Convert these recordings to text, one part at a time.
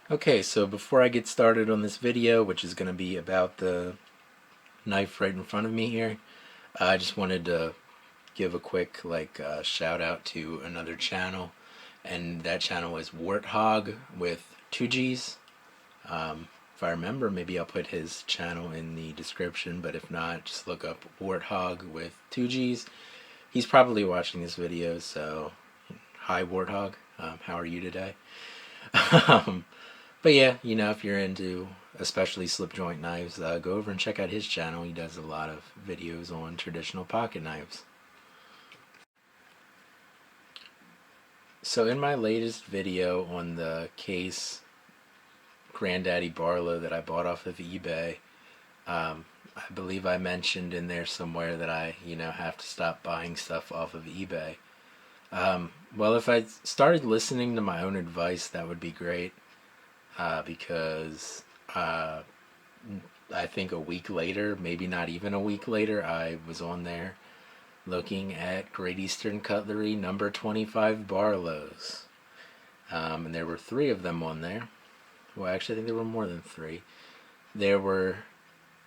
Okay, so before I get started on this video, which is going to be about the knife right in front of me here, I just wanted to give a quick shout out to another channel, and that channel is Warthog with 2Gs. If I remember, maybe I'll put his channel in the description, but if not, just look up Warthog with 2Gs. He's probably watching this video, so hi Warthog, how are you today? um, But yeah, if you're into especially slip joint knives, go over and check out his channel. He does a lot of videos on traditional pocket knives. So in my latest video on the case Granddaddy Barlow that I bought off of eBay, I believe I mentioned in there somewhere that I, have to stop buying stuff off of eBay. Well, if I started listening to my own advice, that would be great. Because I think a week later, maybe not even a week later, I was on there looking at Great Eastern Cutlery number 25 Barlows. And there were 3 of them on there. Well, actually, I think there were more than 3. There were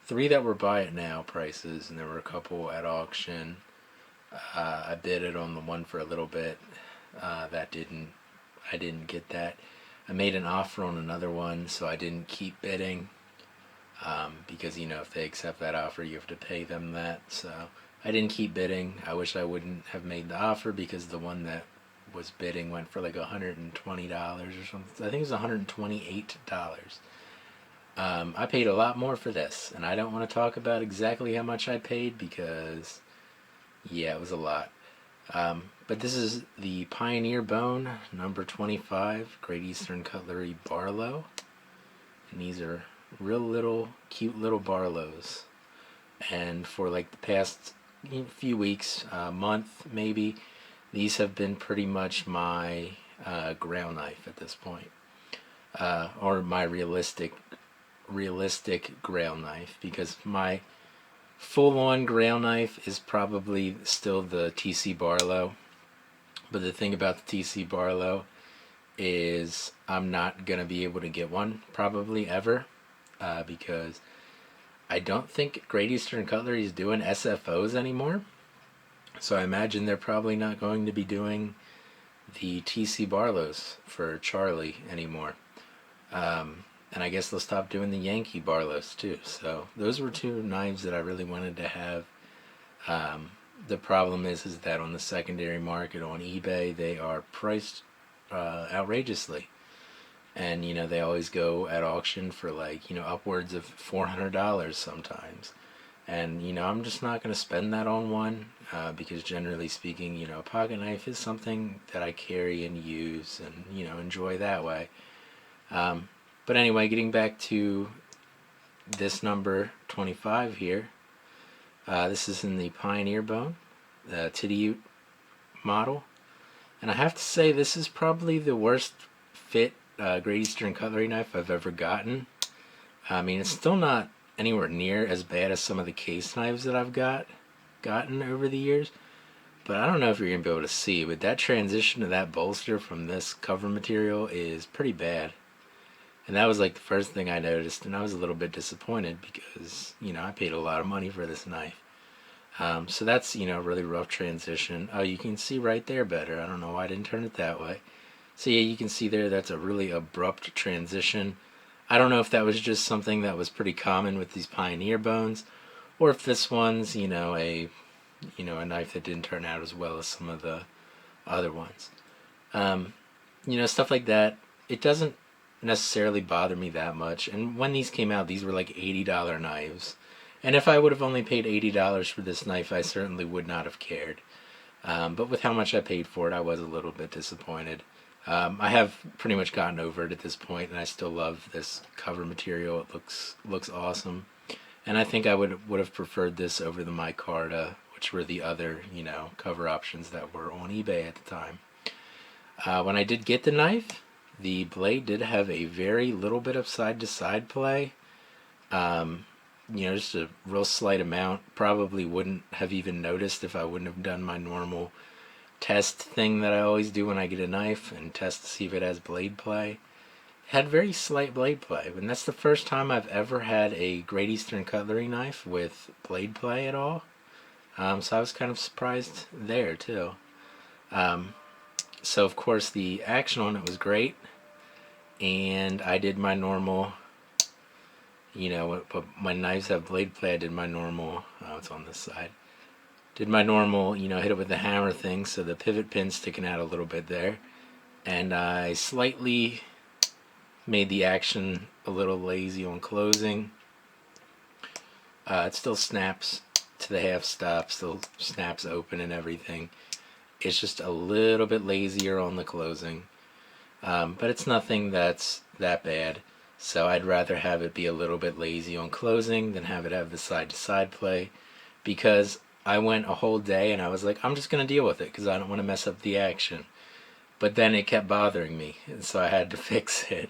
3 that were buy it now prices, and there were a couple at auction. I bid it on the one for a little bit. I didn't get that. I made an offer on another one, so I didn't keep bidding, because if they accept that offer, you have to pay them that. So I didn't keep bidding. I wish I wouldn't have made the offer, because the one that was bidding went for like $120 or something. I think it was $128. I paid a lot more for this, and I don't want to talk about exactly how much I paid, because yeah, it was a lot. But this is the Pioneer Bone, number 25, Great Eastern Cutlery Barlow. And these are cute little Barlows. And for like the past few weeks, month maybe, these have been pretty much my grail knife at this point. Or my realistic grail knife, because my full-on grail knife is probably still the TC Barlow. But the thing about the TC Barlow is I'm not going to be able to get one probably ever, because I don't think Great Eastern Cutlery is doing SFOs anymore. So I imagine they're probably not going to be doing the TC Barlows for Charlie anymore. And I guess they'll stop doing the Yankee Barlows too. So those were 2 knives that I really wanted to have. The problem is that on the secondary market on eBay, they are priced outrageously. And, they always go at auction for upwards of $400 sometimes. And, I'm just not going to spend that on one, because generally speaking, a pocket knife is something that I carry and use and, enjoy that way. But anyway, getting back to this number 25 here, this is in the Pioneer Bone, the Titty model. And I have to say, this is probably the worst fit Great Eastern Cutlery knife I've ever gotten. I mean, it's still not anywhere near as bad as some of the case knives that I've gotten over the years. But I don't know if you're going to be able to see, but that transition to that bolster from this cover material is pretty bad. And that was like the first thing I noticed, and I was a little bit disappointed because, I paid a lot of money for this knife. So that's, a really rough transition. Oh, you can see right there better. I don't know why I didn't turn it that way. So yeah, you can see there that's a really abrupt transition. I don't know if that was just something that was pretty common with these Pioneer bones, or if this one's, a knife that didn't turn out as well as some of the other ones. Stuff like that. It doesn't necessarily bother me that much. And when these came out, these were like $80 knives. And if I would have only paid $80 for this knife, I certainly would not have cared. But with how much I paid for it, I was a little bit disappointed. I have pretty much gotten over it at this point, and I still love this cover material. It looks awesome. And I think I would have preferred this over the micarta, which were the other, cover options that were on eBay at the time. When I did get the knife, the blade did have a very little bit of side-to-side play. Just a real slight amount. Probably wouldn't have even noticed if I wouldn't have done my normal test thing that I always do when I get a knife and test to see if it has blade play. had very slight blade play, and that's the first time I've ever had a Great Eastern cutlery knife with blade play at all. So I was kind of surprised there too. Um, so of course the action on it was great, and I did my normal, when knives have blade play, I did my normal. Oh, it's on this side. Did my normal, hit it with the hammer thing, so the pivot pin's sticking out a little bit there, and I slightly made the action a little lazy on closing. It still snaps to the half stop, still snaps open and everything. It's just a little bit lazier on the closing. But it's nothing that's that bad. So I'd rather have it be a little bit lazy on closing than have it have the side-to-side play, because I went a whole day and I was like, I'm just going to deal with it because I don't want to mess up the action. But then it kept bothering me, and so I had to fix it.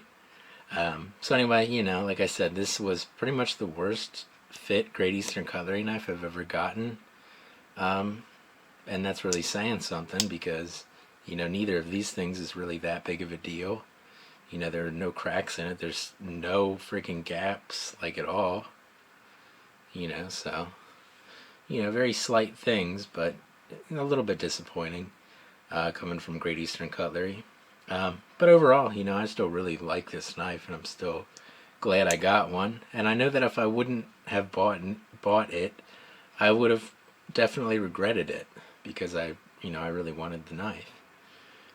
So anyway, like I said, this was pretty much the worst fit Great Eastern cutlery knife I've ever gotten. And that's really saying something, because, neither of these things is really that big of a deal. There are no cracks in it. There's no freaking gaps, like, at all. So, very slight things, but a little bit disappointing, coming from Great Eastern cutlery. But overall, I still really like this knife, and I'm still glad I got one. And I know that if I wouldn't have bought it, I would have definitely regretted it, because I really wanted the knife.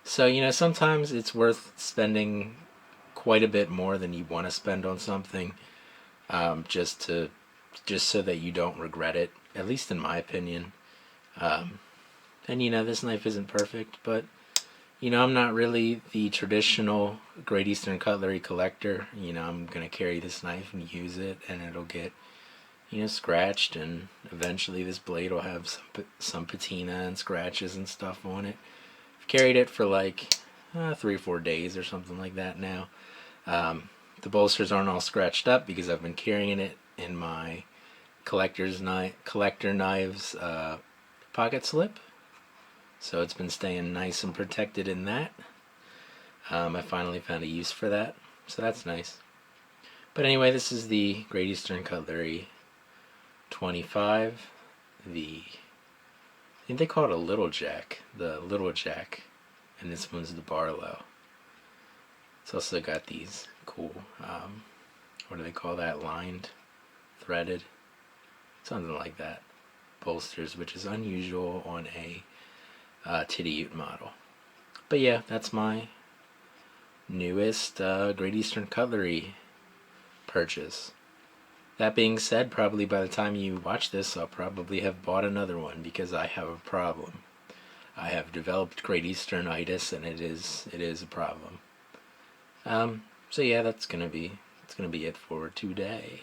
So, sometimes it's worth spending quite a bit more than you want to spend on something, just so that you don't regret it, at least in my opinion. And this knife isn't perfect, but I'm not really the traditional Great Eastern cutlery collector. I'm going to carry this knife and use it, and it'll get, scratched, and eventually this blade will have some patina and scratches and stuff on it. I've carried it for like 3 or 4 days or something like that now. The bolsters aren't all scratched up because I've been carrying it in my collector knives pocket slip. So it's been staying nice and protected in that. I finally found a use for that, so that's nice. But anyway, this is the Great Eastern Cutlery 25. I think they call it a Little Jack. The Little Jack. And this one's the Barlow. It's also got these cool, what do they call that? Lined? Threaded? Something like that. Bolsters, which is unusual on a Titty Ute model. But yeah, that's my newest Great Eastern Cutlery purchase. That being said, probably by the time you watch this, I'll probably have bought another one, because I have a problem. I have developed Great Easternitis, and it is a problem. So yeah, it's gonna be it for today.